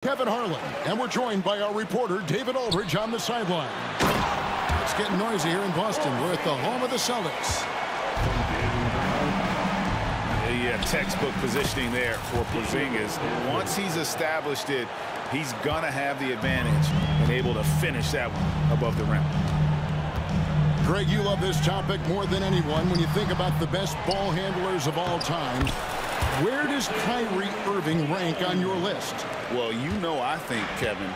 Kevin Harlan, and we're joined by our reporter David Aldridge on the sideline. It's getting noisy here in Boston. We're at the home of the Celtics. Yeah, textbook positioning there for Porzingis. Once he's established it, he's gonna have the advantage and able to finish that one above the rim. Greg, you love this topic more than anyone. When you think about the best ball handlers of all time, where does Kyrie Irving rank on your list? Well, you know, I think, Kevin,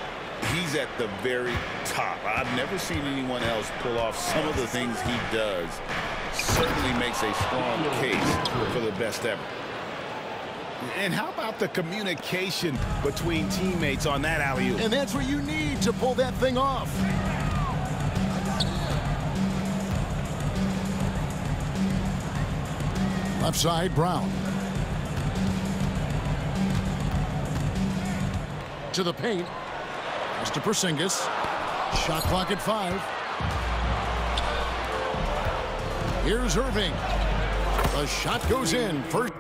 he's at the very top. I've never seen anyone else pull off some of the things he does. Certainly makes a strong case for the best ever. And how about the communication between teammates on that alley-oop? And that's what you need to pull that thing off. Left side, Brown. To the paint. Pass to Porzingis. Shot clock at 5. Here's Irving. The shot goes in. First.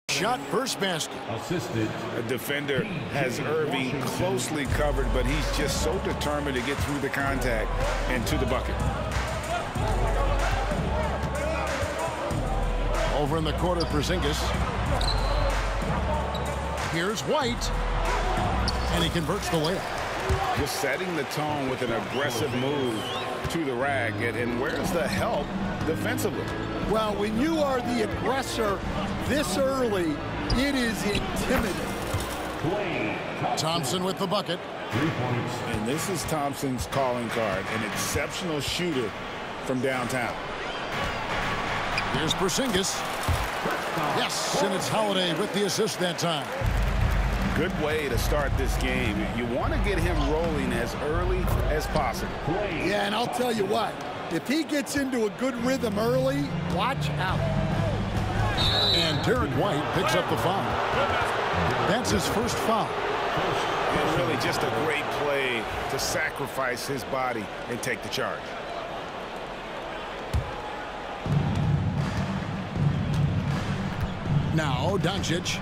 Shot, first basket. Assisted. A defender has Irving closely covered, but he's just so determined to get through the contact and to the bucket. Over in the corner, Porzingis. Here's White. And he converts the layup. Just setting the tone with an aggressive move to the rack. And where's the help defensively? Well, when you are the aggressor this early, it is intimidating. Thompson with the bucket. 3 points. And this is Thompson's calling card, an exceptional shooter from downtown. Here's Porzingis. Yes, and it's Holiday with the assist that time. Good way to start this game. You want to get him rolling as early as possible. Yeah, and I'll tell you what, if he gets into a good rhythm early, watch out. And Derek White picks up the foul. That's his first foul. And really just a great play to sacrifice his body and take the charge. Now, Doncic.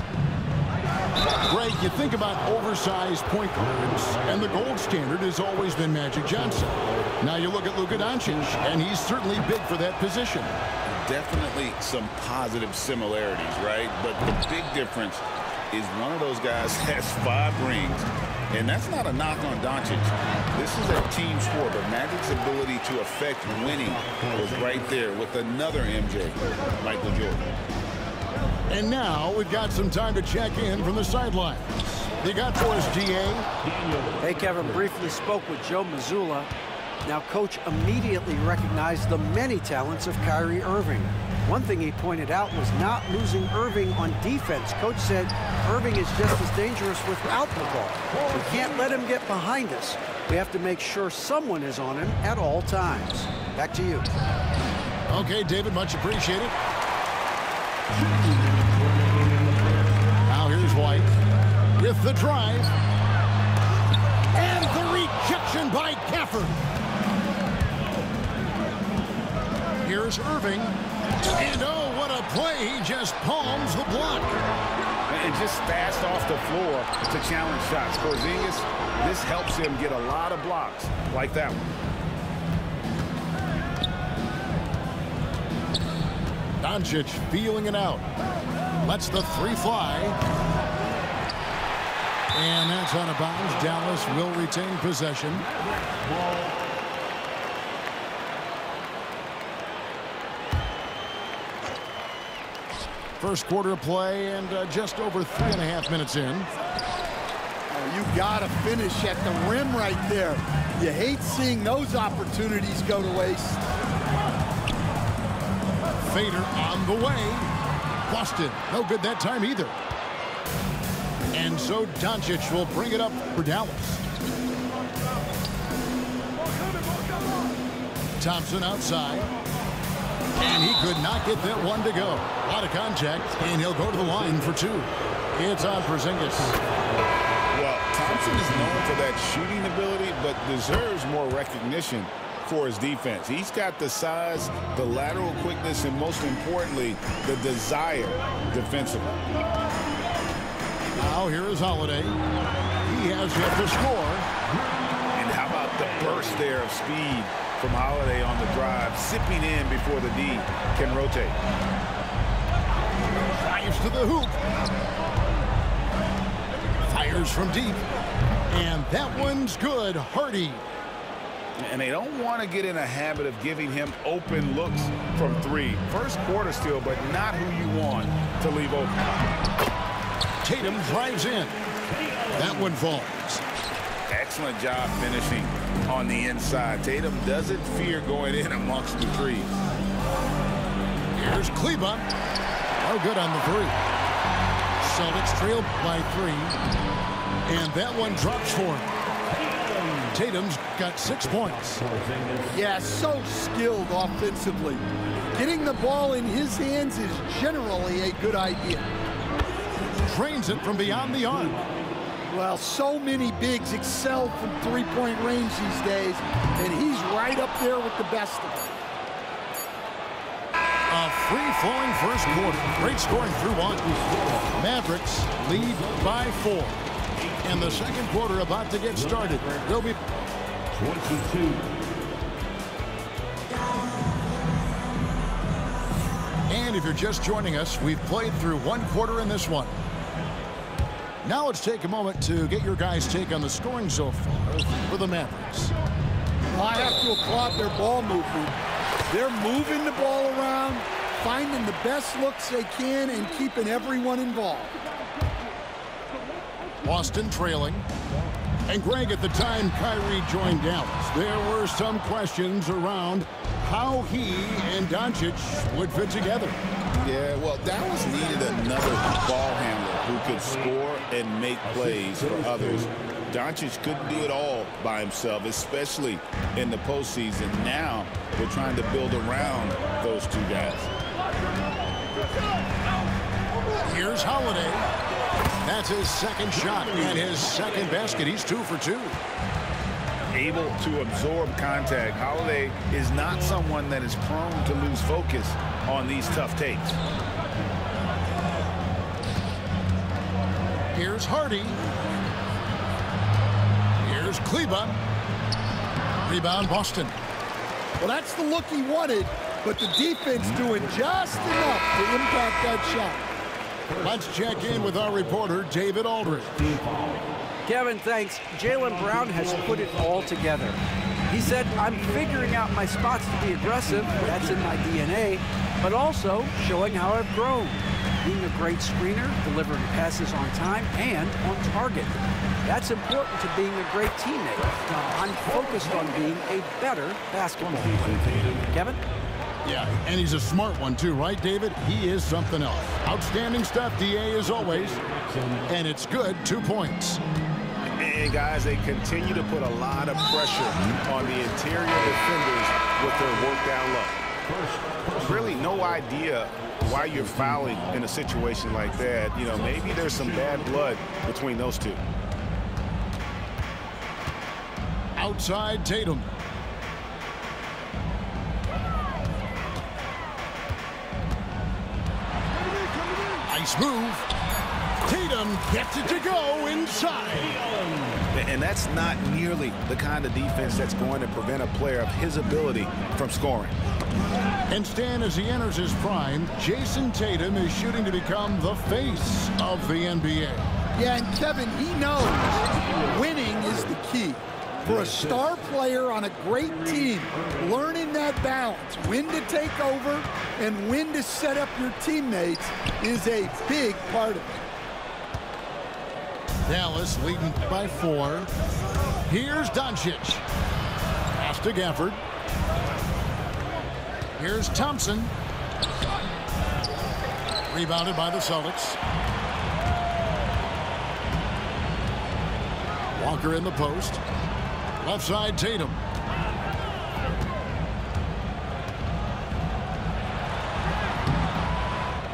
Greg, you think about oversized point guards, and the gold standard has always been Magic Johnson. Now you look at Luka Doncic, and he's certainly big for that position. Definitely some positive similarities, right? But the big difference is one of those guys has 5 rings, and that's not a knock on Doncic. This is a team sport, but Magic's ability to affect winning was right there with another MJ, Michael Jordan. And now we've got some time to check in from the sidelines. They got for us, DA. Hey, Kevin, briefly spoke with Joe Mazzulla. Now, Coach immediately recognized the many talents of Kyrie Irving. One thing he pointed out was not losing Irving on defense. Coach said Irving is just as dangerous without the ball. We can't let him get behind us. We have to make sure someone is on him at all times. Back to you. Okay, David, much appreciated. Now here's White with the drive. And the rejection by Gafford. Here's Irving. And oh, what a play. He just palms the block. And just fast off the floor to challenge shots. Porzingis, this helps him get a lot of blocks like that one. Doncic feeling it out. Lets the three fly. And that's out of bounds. Dallas will retain possession. First quarter of play and just over 3.5 minutes in. Oh, you got to finish at the rim right there. You hate seeing those opportunities go to waste. Fader on the way. Boston, no good that time either. And so Doncic will bring it up for Dallas. Thompson outside. And he could not get that one to go. A lot of contact, and he'll go to the line for two. It's on Porzingis. Well, Thompson is known for that shooting ability, but deserves more recognition for his defense. He's got the size, the lateral quickness, and most importantly, the desire defensively. Now here is Holiday. He has yet to score. And how about the burst there of speed from Holiday on the drive, sipping in before the D can rotate. Drives to the hoop. Fires from deep. And that one's good. Hardy. And they don't want to get in a habit of giving him open looks from three. First quarter still, but not who you want to leave open. Tatum drives in. That one falls. Excellent job finishing on the inside. Tatum doesn't fear going in amongst the threes. Here's Kleba. Oh, good on the three. Celtics trailed by 3. And that one drops for him. Tatum's got 6 points. Yeah, so skilled offensively. Getting the ball in his hands is generally a good idea. Drains it from beyond the arc. Well, so many bigs excel from three-point range these days, and he's right up there with the best of them. A free-flowing first quarter. Great scoring through one. Mavericks lead by 4. And the second quarter about to get started. They'll be 22. And if you're just joining us, we've played through one quarter in this one. Now let's take a moment to get your guys' take on the scoring so far for the Mavericks. I have to applaud their ball movement. They're moving the ball around, finding the best looks they can, and keeping everyone involved. Boston trailing. And Greg, at the time Kyrie joined Dallas, there were some questions around how he and Doncic would fit together. Yeah, well, Dallas needed another ball handler who could score and make plays for others. Doncic couldn't do it all by himself, especially in the postseason. Now they're trying to build around those two guys. Here's Holiday. That's his second shot and his second basket. He's 2 for 2. Able to absorb contact. Holiday is not someone that is prone to lose focus on these tough takes. Here's Hardy. Here's Kleba. Rebound Boston. Well, that's the look he wanted, but the defense doing just enough to impact that shot. Let's check in with our reporter, David Aldridge. Kevin, thanks. Jaylen Brown has put it all together. He said, I'm figuring out my spots to be aggressive. That's in my DNA. But also showing how I've grown. Being a great screener, delivering passes on time and on target. That's important to being a great teammate. I'm focused on being a better basketball player. Kevin? Yeah, and he's a smart one too, right, David? He is something else. Outstanding stuff, DA, as always. And it's good, 2 points. And guys, they continue to put a lot of pressure on the interior defenders with their work down low. Really no idea why you're fouling in a situation like that. You know, maybe there's some bad blood between those two. Outside Tatum. Nice move. Tatum gets it to go inside. And that's not nearly the kind of defense that's going to prevent a player of his ability from scoring. And Stan, as he enters his prime, Jason Tatum is shooting to become the face of the NBA. Yeah, and Kevin, he knows winning is the key. For a star player on a great team, learning that balance, when to take over and when to set up your teammates, is a big part of it. Dallas leading by 4. Here's Doncic. Pass to Gafford. Here's Thompson. Rebounded by the Celtics. Walker in the post. Left side, Tatum.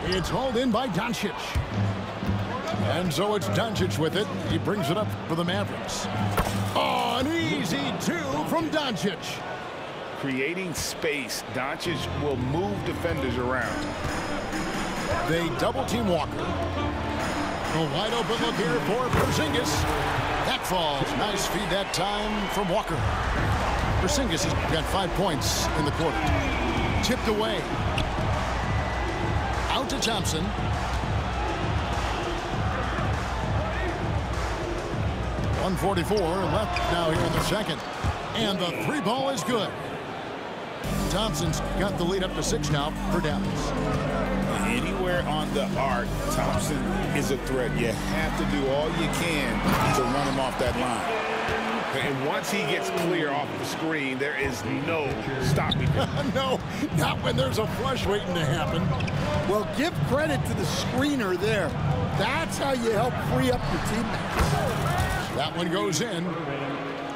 It's hauled in by Doncic. And so it's Doncic with it. He brings it up for the Mavericks. Oh, an easy 2 from Doncic. Creating space, Doncic will move defenders around. They double-team Walker. A wide open look here for Porzingis. That falls. Nice feed that time from Walker. Porzingis has got 5 points in the quarter. Tipped away. Out to Thompson. .144 left now here in the second. And the 3 ball is good. Thompson's got the lead up to 6 now for Dallas. Anywhere on the arc, Thompson is a threat. You have to do all you can to run him off that line. And once he gets clear off the screen, there is no stopping him. No, not when there's a flush waiting to happen. Well, give credit to the screener there. That's how you help free up your teammates. That one goes in.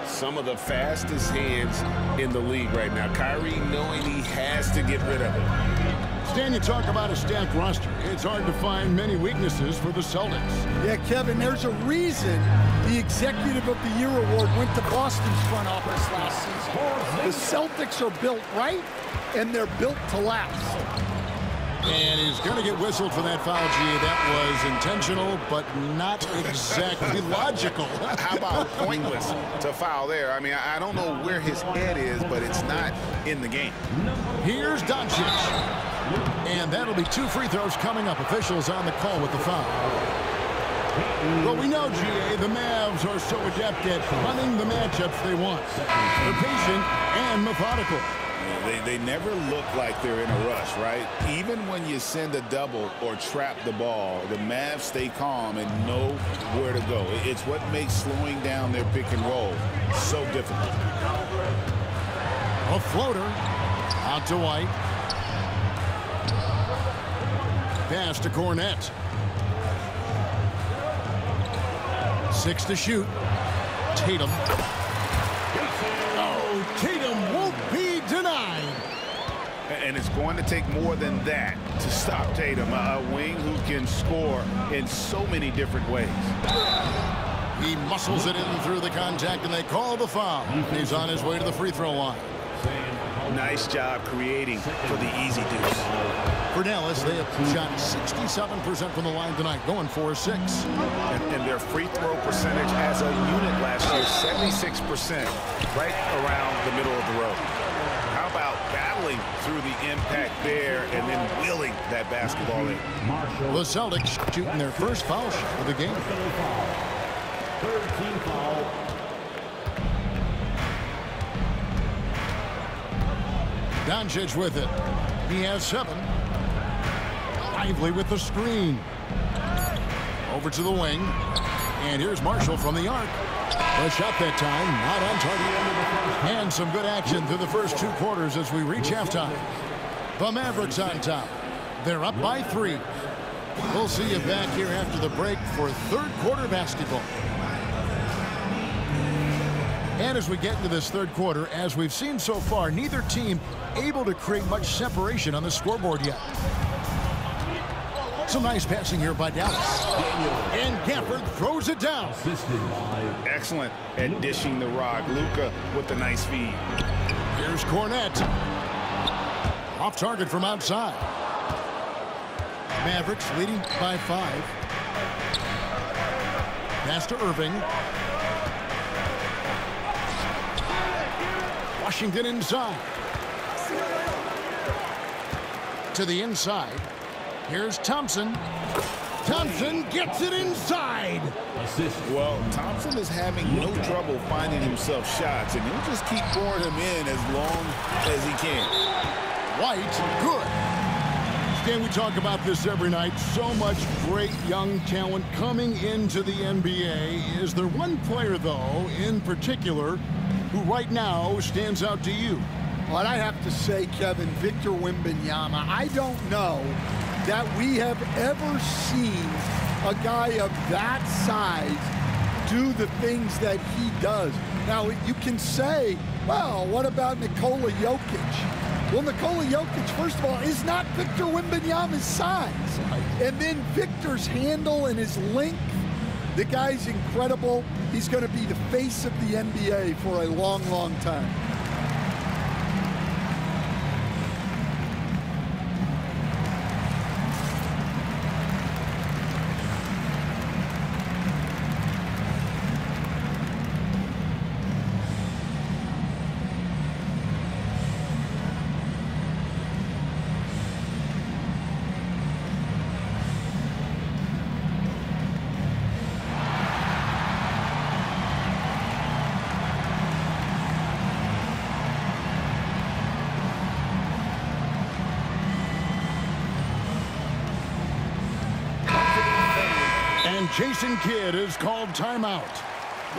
Some of the fastest hands in the league right now. Kyrie knowing he has to get rid of it. Stan, you talk about a stacked roster. It's hard to find many weaknesses for the Celtics. Yeah, Kevin, there's a reason the Executive of the Year award went to Boston's front office last season. The Celtics are built right, and they're built to last. And he's going to get whistled for that foul, G. That was intentional, but not exactly logical. How about pointless to foul there? I mean, I don't know where his head is, but it's not in the game. Here's Doncic. And that'll be 2 free throws coming up. Officials on the call with the foul. Well, we know, GA, the Mavs are so adept at running the matchups they want. They're patient and methodical. They never look like they're in a rush, right? Even when you send a double or trap the ball, the Mavs stay calm and know where to go. It's what makes slowing down their pick and roll so difficult. A floater out to White. Pass to Cornette. 6 to shoot. Tatum. Oh, Tatum won't be denied. And it's going to take more than that to stop Tatum, a wing who can score in so many different ways. He muscles it in through the contact, and they call the foul. He's on his way to the free throw line. Nice job creating for the easy deuce. For Dallas, they have shot 67% from the line tonight, going 4-6. And their free throw percentage as a unit last year, 76%, right around the middle of the road. How about battling through the impact there and then wheeling that basketball in? The Celtics shooting their first foul shot of the game. Third team foul. Doncic with it. He has 7. Lively with the screen. Over to the wing. And here's Marshall from the arc. A shot that time, not on target. And some good action through the first 2 quarters as we reach halftime. The Mavericks on top. They're up by 3. We'll see you back here after the break for third quarter basketball. And as we get into this third quarter, as we've seen so far, neither team able to create much separation on the scoreboard yet. Some nice passing here by Dallas. And Gafford throws it down. Excellent at dishing the rock. Luka with a nice feed. Here's Cornette. Off target from outside. Mavericks leading by 5. Pass to Irving. Washington inside. To the inside. Here's Thompson. Thompson gets it inside. Well, Thompson is having no trouble finding himself shots, and he'll just keep pouring them in as long as he can. White, good. Stan, we talk about this every night. So much great young talent coming into the NBA. Is there one player, though, in particular, who right now stands out to you? Well, I have to say, Kevin, Victor Wembanyama. I don't know that we have ever seen a guy of that size do the things that he does. Now, you can say, well, what about Nikola Jokic? Well, Nikola Jokic, first of all, is not Victor Wembanyama's size. And then Victor's handle and his length, the guy's incredible. He's going to be the face of the NBA for a long, long time. Jason Kidd is called timeout.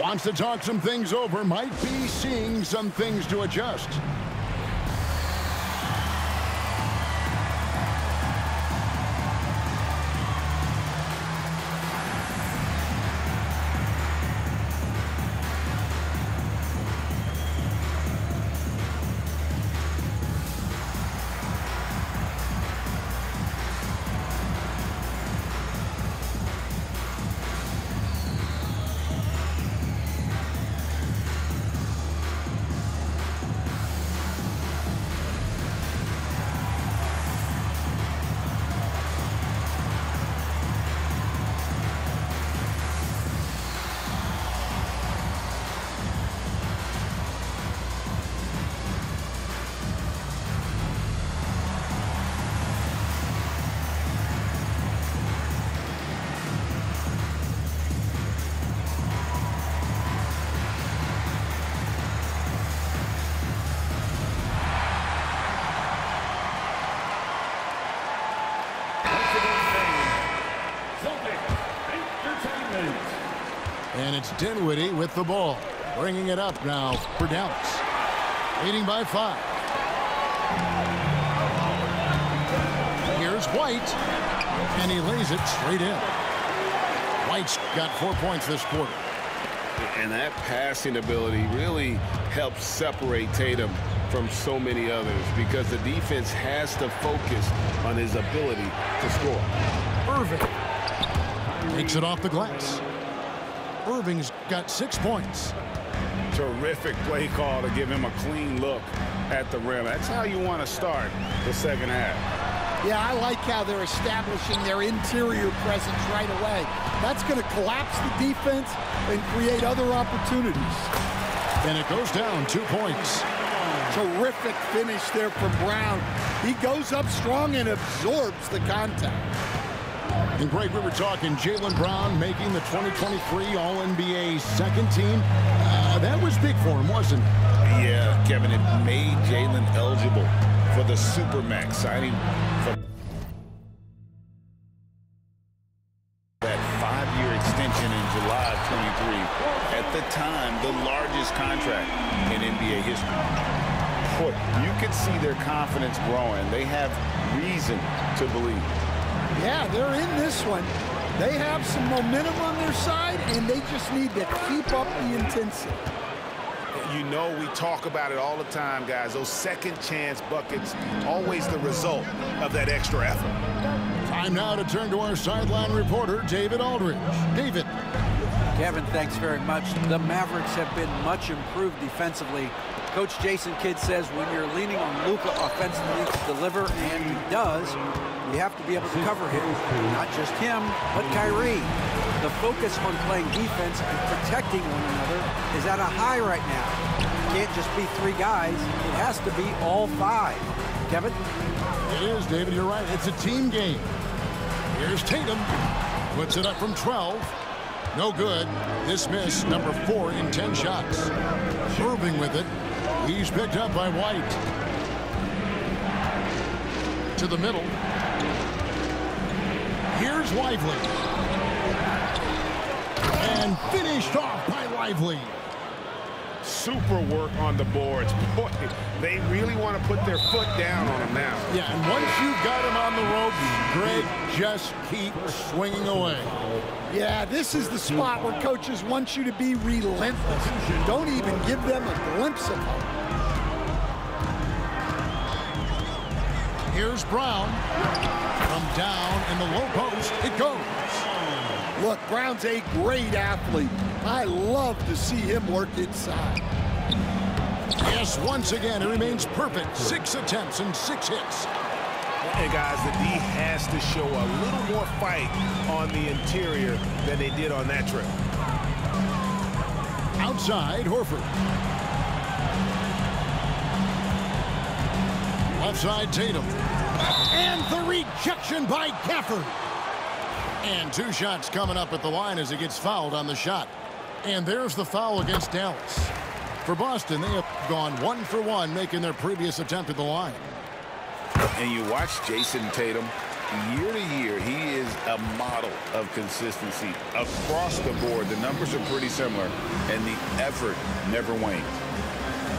Wants to talk some things over, might be seeing some things to adjust. And it's Dinwiddie with the ball, bringing it up now for Dallas, leading by 5. Here's White, and he lays it straight in. White's got 4 points this quarter. And that passing ability really helps separate Tatum from so many others because the defense has to focus on his ability to score. Irving takes it off the glass. Irving's got 6 points. Terrific play call to give him a clean look at the rim. That's how you want to start the second half. Yeah, I like how they're establishing their interior presence right away. That's going to collapse the defense and create other opportunities. And it goes down 2 points. Terrific finish there from Brown. He goes up strong and absorbs the contact. And Greg, we were talking Jaylen Brown making the 2023 All-NBA second team. That was big for him, wasn't it? Yeah, Kevin, it made Jaylen eligible for the Supermax signing for that 5-year extension in July of 23. At the time, the largest contract in NBA history. Boy, you could see their confidence growing. They have reason to believe. Yeah, they're in this one. They have some momentum on their side, and they just need to keep up the intensity. You know, we talk about it all the time, guys. Those second chance buckets, always the result of that extra effort. Time now to turn to our sideline reporter, David Aldridge. David. Kevin, thanks very much. The Mavericks have been much improved defensively. Coach Jason Kidd says when you're leaning on Luka offensively to deliver, and he does, you have to be able to cover him. Not just him, but Kyrie. The focus on playing defense and protecting one another is at a high right now. It can't just be 3 guys. It has to be all 5. Kevin? It is, David. You're right. It's a team game. Here's Tatum. Puts it up from 12. No good. This miss, number 4 in 10 shots. Irving with it. He's picked up by White. To the middle. Here's Lively. And finished off by Lively. Super work on the boards. Boy, they really want to put their foot down on him now. Yeah, and once you've got him on the ropes, Greg, just keep swinging away. Yeah, this is the spot where coaches want you to be relentless. Don't even give them a glimpse of hope. Here's Brown. From down in the low post, it goes. Look, Brown's a great athlete. I love to see him work inside. Yes, once again, it remains perfect. 6 attempts and 6 hits. And guys, the D has to show a little more fight on the interior than they did on that trip. Outside, Horford. Left side, Tatum. And the rejection by Gafford. And 2 shots coming up at the line as he gets fouled on the shot. And there's the foul against Dallas. For Boston, they have gone 1 for 1, making their previous attempt at the line. And you watch Jason Tatum, year to year, he is a model of consistency. Across the board, the numbers are pretty similar, and the effort never wanes.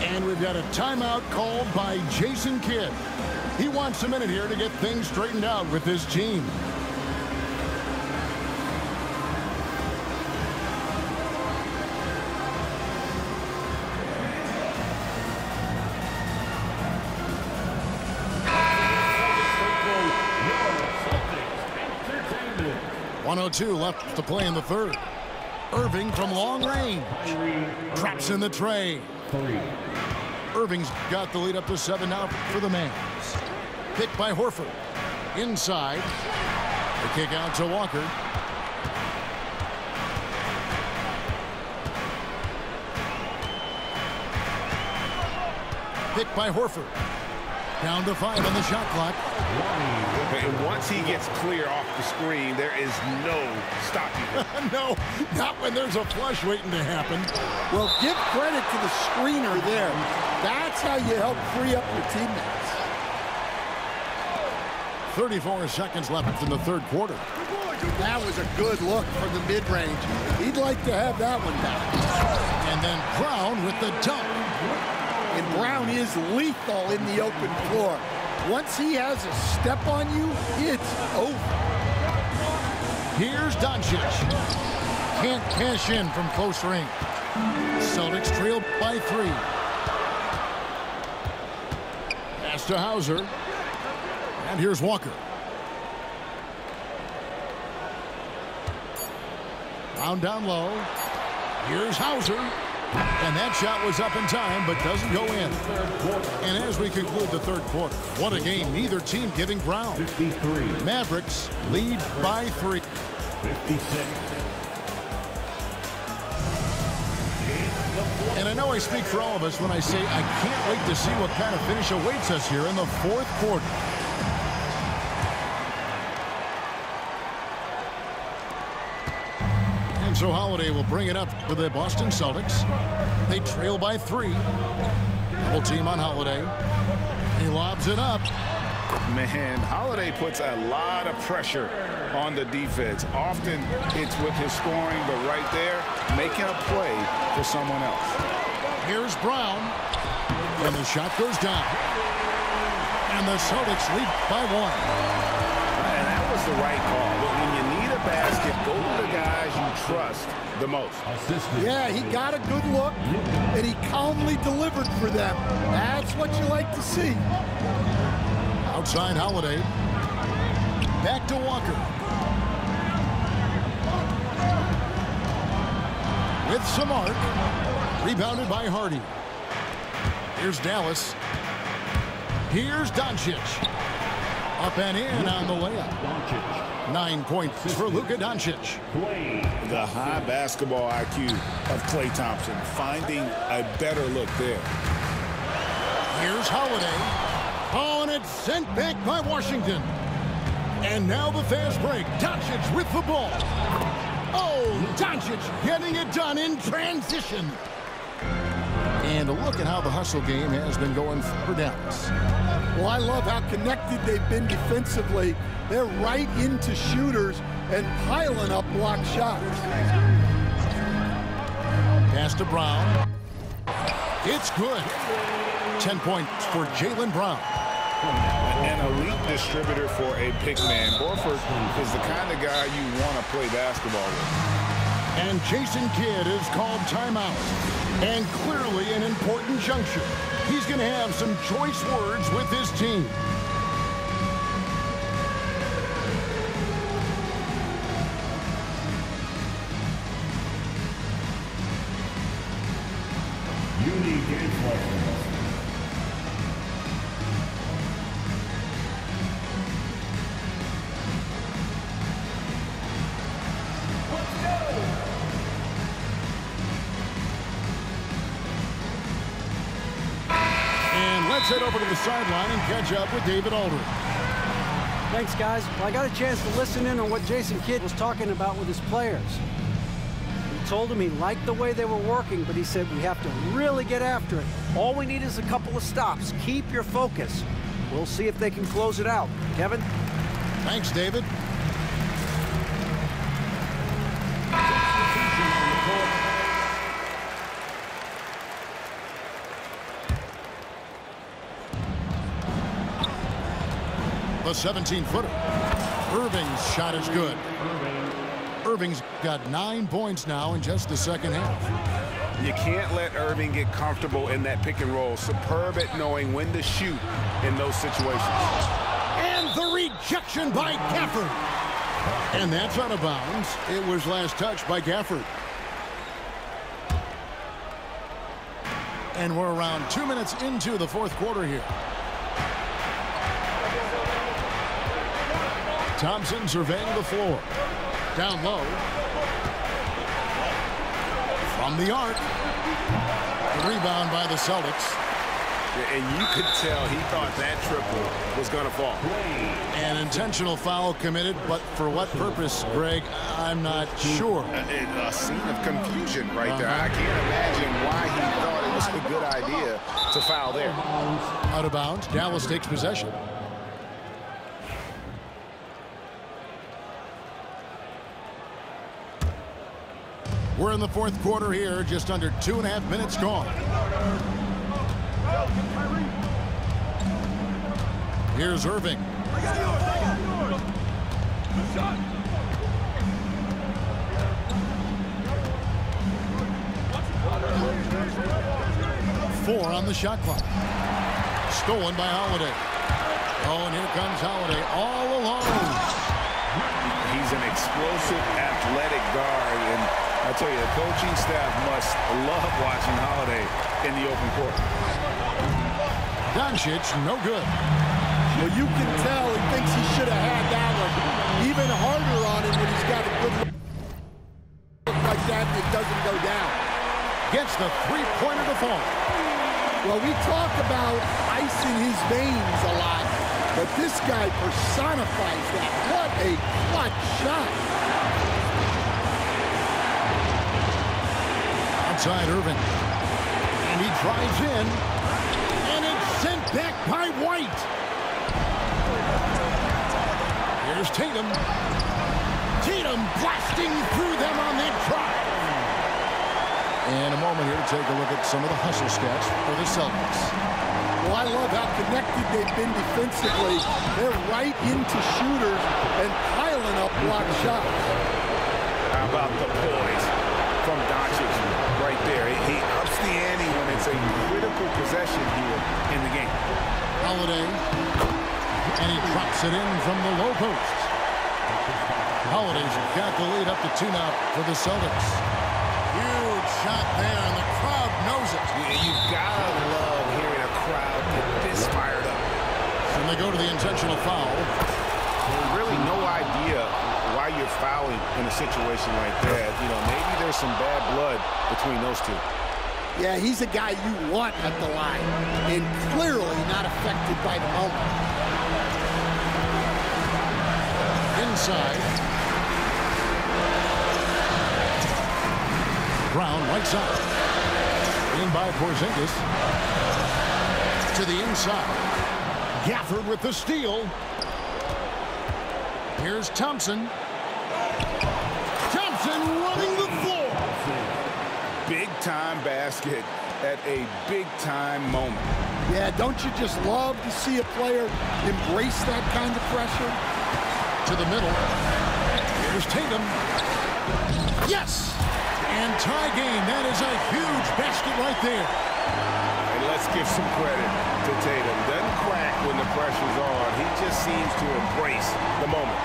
And we've got a timeout called by Jason Kidd. He wants a minute here to get things straightened out with his team. .102 left to play in the third. Irving from long range. Traps in the tray. Irving's got the lead up to 7 now for the Mavs. Picked by Horford. Inside. The kick out to Walker. Picked by Horford. Down to 5 on the shot clock. And once he gets clear off the screen, there is no stopping him. No, not when there's a flush waiting to happen. Well, give credit to the screener there. That's how you help free up your teammates. 34 seconds left in the third quarter. That was a good look from the mid-range. He'd like to have that one back. And then Brown with the dunk. And Brown is lethal in the open floor. Once he has a step on you, it's over. Here's Doncic. Can't cash in from close range. Celtics trail by 3. Pass to Hauser. And here's Walker. Brown down low. Here's Hauser. And that shot was up in time, but doesn't go in. And as we conclude the third quarter, what a game. Neither team giving ground. 53. Mavericks lead by 3. 56. And I know I speak for all of us when I say I can't wait to see what kind of finish awaits us here in the fourth quarter. And so Holiday will bring it up for the Boston Celtics. They trail by 3. Double team on Holiday. He lobs it up. Man, Holiday puts a lot of pressure on the defense. Often it's with his scoring, but right there, making a play for someone else. Here's Brown. And the shot goes down. And the Celtics lead by 1. And that was the right call. But when you need a the basket, go to the guys you trust the most. Yeah, he got a good look, and he calmly delivered for them. That's what you like to see. Outside Holiday. Back to Walker. With some arc. Rebounded by Hardy. Here's Dallas. Here's Doncic. Up and in on the layup. 9 points for Luka Doncic. The high basketball IQ of Klay Thompson, finding a better look there. Here's Holiday. Oh, and it's sent back by Washington. And now the fast break. Doncic with the ball. Oh, Doncic getting it done in transition. And a look at how the hustle game has been going for Dallas. Well, I love how connected they've been defensively. They're right into shooters and piling up block shots. Pass to Brown. It's good. 10 points for Jaylen Brown. An elite distributor for a pick man. Horford is the kind of guy you want to play basketball with. And Jason Kidd is called timeout. And clearly an important juncture. He's going to have some choice words with his team. Let's head over to the sideline and catch up with David Aldridge. Thanks, guys. Well, I got a chance to listen in on what Jason Kidd was talking about with his players. He told them he liked the way they were working, but he said we have to really get after it. All we need is a couple of stops. Keep your focus. We'll see if they can close it out. Kevin? Thanks, David. The 17-footer. Irving's shot is good. Irving's got 9 points now in just the second half. You can't let Irving get comfortable in that pick and roll. Superb at knowing when to shoot in those situations. And the rejection by Gafford. And that's out of bounds. It was last touched by Gafford. And we're around 2 minutes into the fourth quarter here. Thompson surveying the floor. Down low. From the arc. The rebound by the Celtics. And you could tell he thought that triple was going to fall. An intentional foul committed, but for what purpose, Greg, I'm not sure. A scene of confusion right there. I can't imagine why he thought it was a good idea to foul there. Out of bounds. Dallas takes possession. We're in the fourth quarter here, just under 2.5 minutes gone. Here's Irving. 4 on the shot clock. Stolen by Holiday. Oh, and here comes Holiday all alone. He's an explosive, athletic guard, and I tell you, the coaching staff must love watching Holiday in the open court. Doncic, no good. Well, you can tell he thinks he should have had that one even harder on him when he's got a good look like that and it doesn't go down. Gets the three-pointer to fall. Well, we talk about ice in his veins a lot, but this guy personifies that. What a clutch shot. Outside Irving. And he drives in. And it's sent back by White. Here's Tatum. Tatum blasting through them on that drive. And a moment here to take a look at some of the hustle stats for the Celtics. Well, I love how connected they've been defensively. They're right into shooters and piling piling up block shots. How about the poise from Doncic right there? He ups the ante when it's a critical possession here in the game. Holiday. And he drops it in from the low post. Holiday's got the lead up to 2 now for the Celtics. Huge shot there, and the crowd knows it. Yeah, you've got to love hearing a crowd get this fired up. And they go to the intentional foul. Really no idea why you're fouling in a situation like that. You know, maybe there's some bad blood between those two. Yeah, he's a guy you want at the line, and clearly not affected by the moment. Inside. Brown, right side. In by Porzingis. To the inside. Gafford with the steal. Here's Thompson. Thompson running the floor. Big-time basket at a big-time moment. Yeah, don't you just love to see a player embrace that kind of pressure? To the middle. Here's Tatum. Yes! And tie game. That is a huge basket right there. And let's give some credit to Tatum. Doesn't crack when the pressure's on. He just seems to embrace the moment.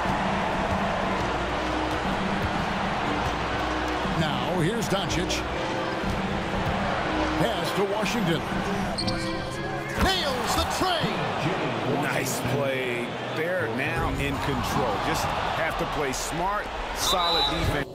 Now, here's Doncic. Pass to Washington. Nails the tray. Nice play. They're now in control. Just have to play smart, solid defense.